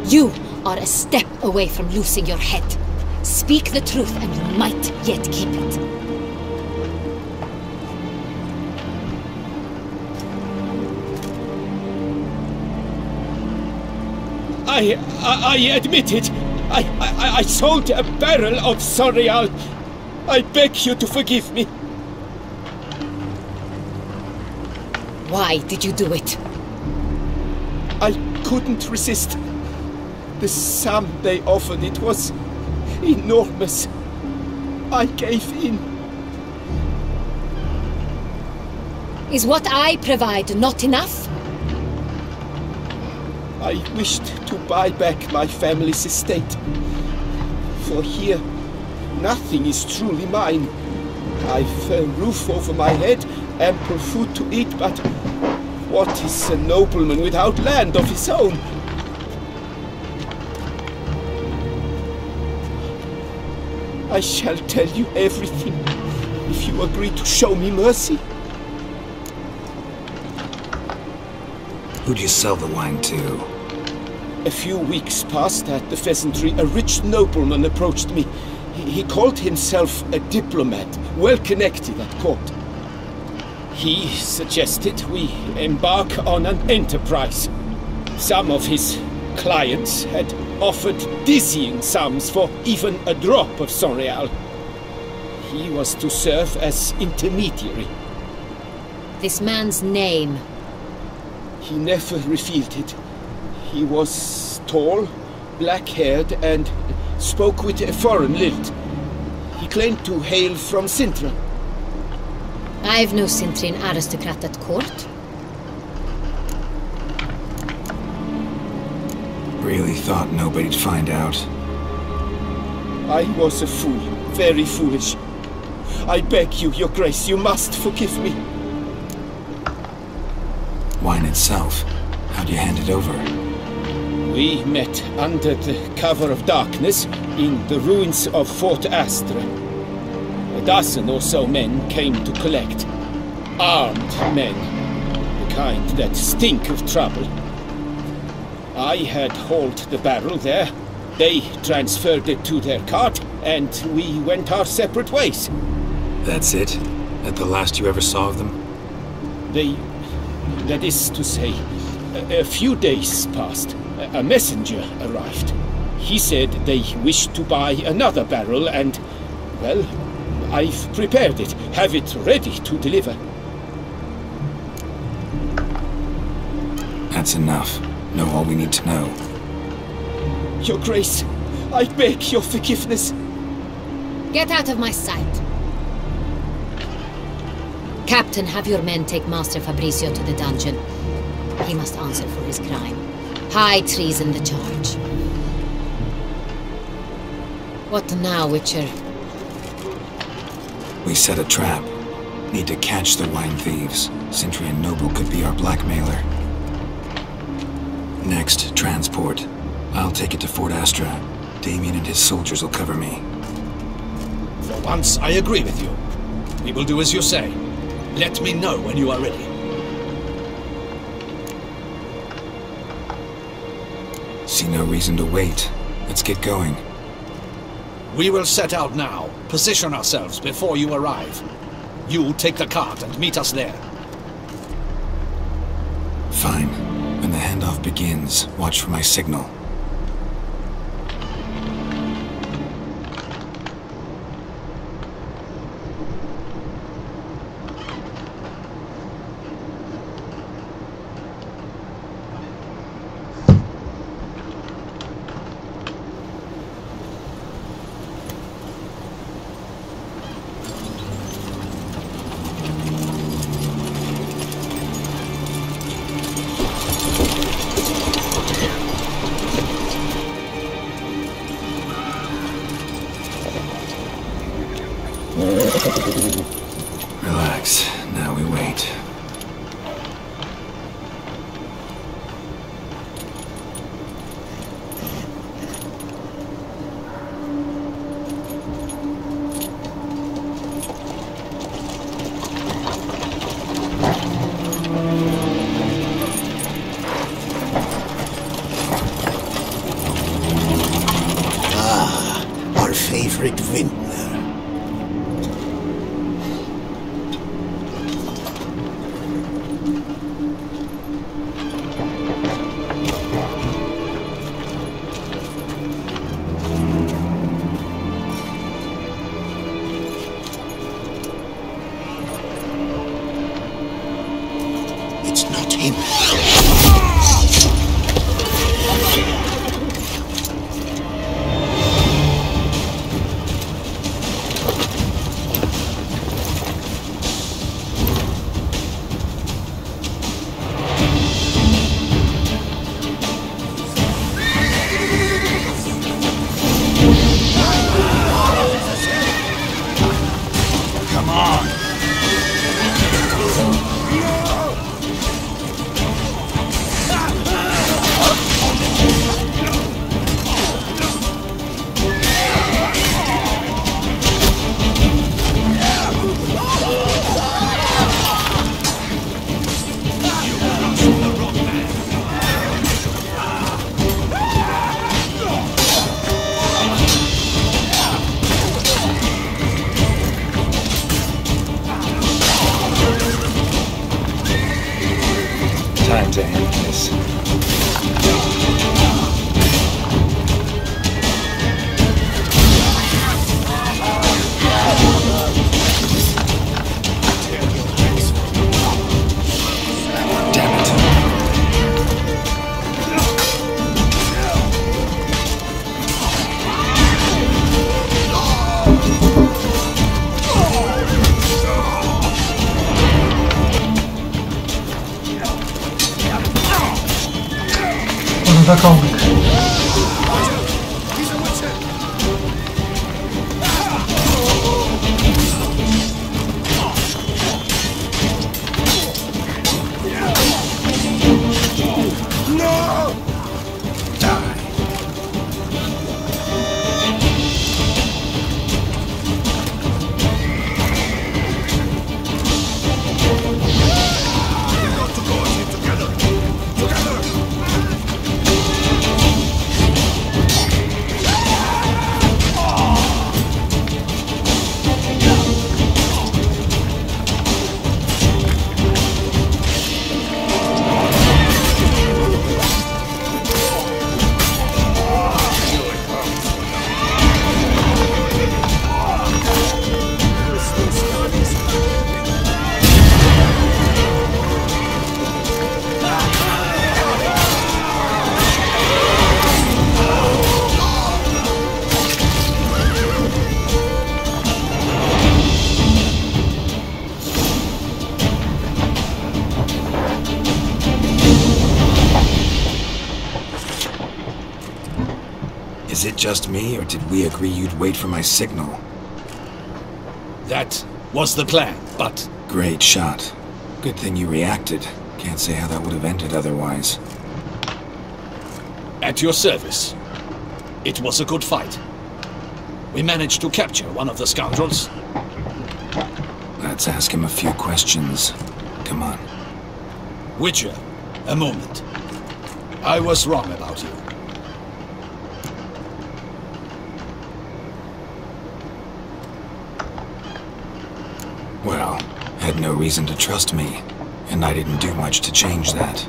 You are a step away from losing your head. Speak the truth and you might yet keep it. I admit it. I sold a barrel of Sorial. I beg you to forgive me. Why did you do it? I couldn't resist. The sum they offered, it was enormous. I gave in. Is what I provide not enough? I wished to buy back my family's estate. For here, nothing is truly mine. I've a roof over my head, ample food to eat, but what is a nobleman without land of his own? I shall tell you everything, if you agree to show me mercy. Who'd you sell the wine to? A few weeks past at the pheasantry, a rich nobleman approached me. He called himself a diplomat, well connected at court. He suggested we embark on an enterprise. Some of his clients had offered dizzying sums for even a drop of Sorial. He was to serve as intermediary. This man's name? He never revealed it. He was tall, black-haired, and spoke with a foreign lilt. He claimed to hail from Sintra. I've no Sintrian aristocrat at court. Really thought nobody'd find out. I was a fool, very foolish. I beg you, Your Grace, you must forgive me. Wine itself, how'd you hand it over? We met under the cover of darkness in the ruins of Fort Astra. A dozen or so men came to collect. Armed men, the kind that stink of trouble. I had hauled the barrel there. They transferred it to their cart, and we went our separate ways. That's it? That the last you ever saw of them? That is to say, a few days passed. A messenger arrived. He said they wished to buy another barrel and, well, I've prepared it, have it ready to deliver. That's enough. Know all we need to know. Your Grace, I beg your forgiveness. Get out of my sight. Captain, have your men take Master Fabrizio to the dungeon. He must answer for his crime. High treason the charge. What now, Witcher? We set a trap. Need to catch the wine thieves. Sintrian noble could be our blackmailer. Next, transport. I'll take it to Fort Astra. Damien and his soldiers will cover me. For once, I agree with you. We will do as you say. Let me know when you are ready. See no reason to wait. Let's get going. We will set out now. Position ourselves before you arrive. You take the cart and meet us there. Fine. When the handoff begins, watch for my signal. Relax. Now we wait. It's not him. Time to end this. Damn it. Burada kaldık. Is it just me, or did we agree you'd wait for my signal? That was the plan, but... Great shot. Good thing you reacted. Can't say how that would have ended otherwise. At your service. It was a good fight. We managed to capture one of the scoundrels. Let's ask him a few questions. Come on. Witcher, a moment. I was wrong about you. Well, had no reason to trust me, and I didn't do much to change that.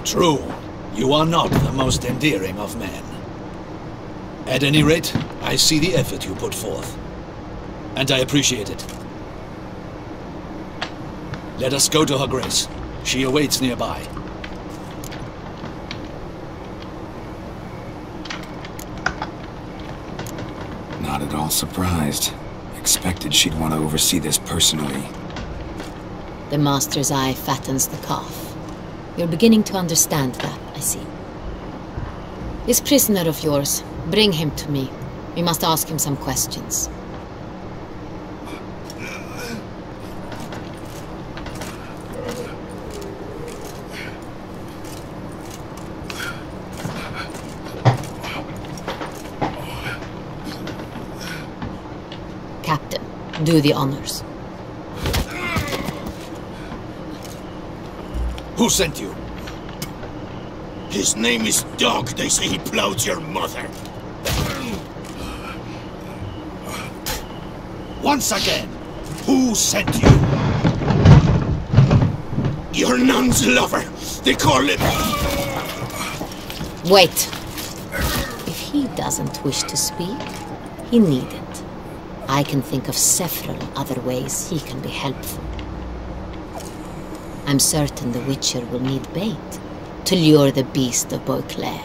True. You are not the most endearing of men. At any rate, I see the effort you put forth. And I appreciate it. Let us go to her grace. She awaits nearby. Not at all surprised. Expected she'd want to oversee this personally. The master's eye fattens the calf. You're beginning to understand that, I see. This prisoner of yours, bring him to me. We must ask him some questions. Captain, do the honors. Who sent you? His name is Dog. They say he plowed your mother. Once again, who sent you? Your nun's lover. They call him... Wait. If he doesn't wish to speak, he needn't. I can think of several other ways he can be helpful. I'm certain the Witcher will need bait to lure the beast of Beauclair.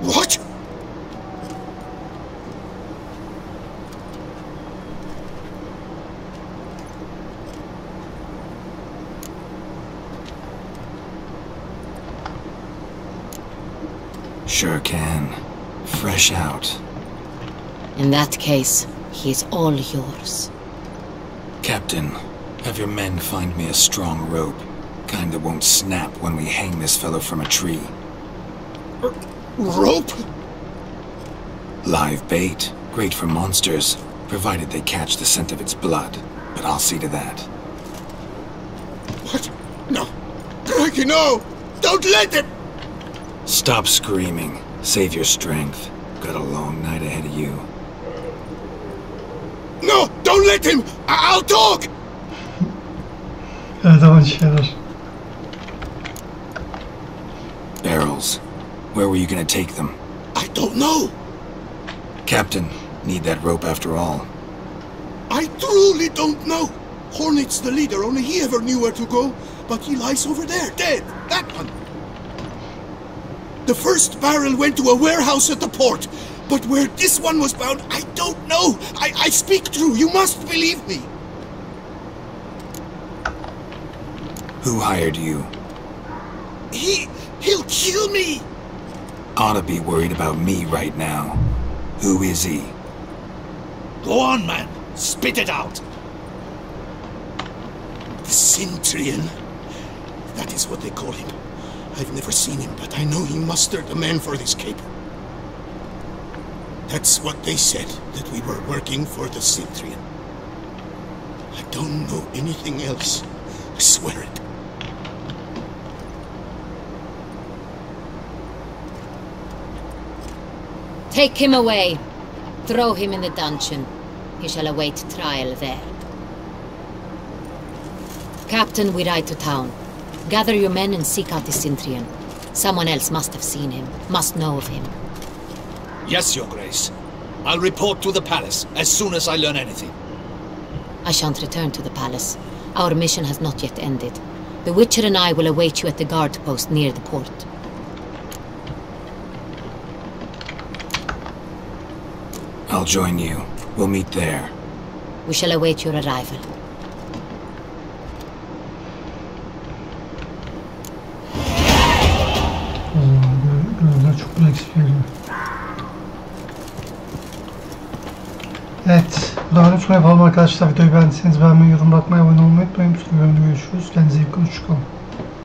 What? Sure can. Fresh out. In that case, he is all yours. Captain, have your men find me a strong rope. Kind that won't snap when we hang this fellow from a tree. Rope? Live bait. Great for monsters, provided they catch the scent of its blood. But I'll see to that. What? No. Crikey, no! Don't let him! Stop screaming. Save your strength. Got a long night ahead of you. No! Don't let him! I'll talk! Evet, ama işe yarar. Barrels. Where were you gonna take them? I don't know! Captain, need that rope after all. I truly don't know! Hornet's the leader, only he ever knew where to go. But he lies over there, dead! That one! The first barrel went to a warehouse at the port. But where this one was bound, I don't know! I speak true, you must believe me! Who hired you? He'll kill me! Ought to be worried about me right now. Who is he? Go on, man. Spit it out. The Centurion. That is what they call him. I've never seen him, but I know he mustered a man for this caper. That's what they said, that we were working for the Centurion. I don't know anything else. I swear it. Take him away. Throw him in the dungeon. He shall await trial there. Captain, we ride to town. Gather your men and seek out the Centurion. Someone else must have seen him, must know of him. Yes, Your Grace. I'll report to the palace as soon as I learn anything. I shan't return to the palace. Our mission has not yet ended. The Witcher and I will await you at the guard post near the port. I'll join you. We'll meet there. We shall await your arrival. Gözler çok güzel istiyorum. Evet, buradan lütfen yapalım arkadaşlar. Videoyu beğendiyseniz beğenmeyi, yorum bırakmayı, abone olmayı unutmayın. Bir sonraki bölümde görüşürüz. Kendinize iyi bakın. Hoşçakalın.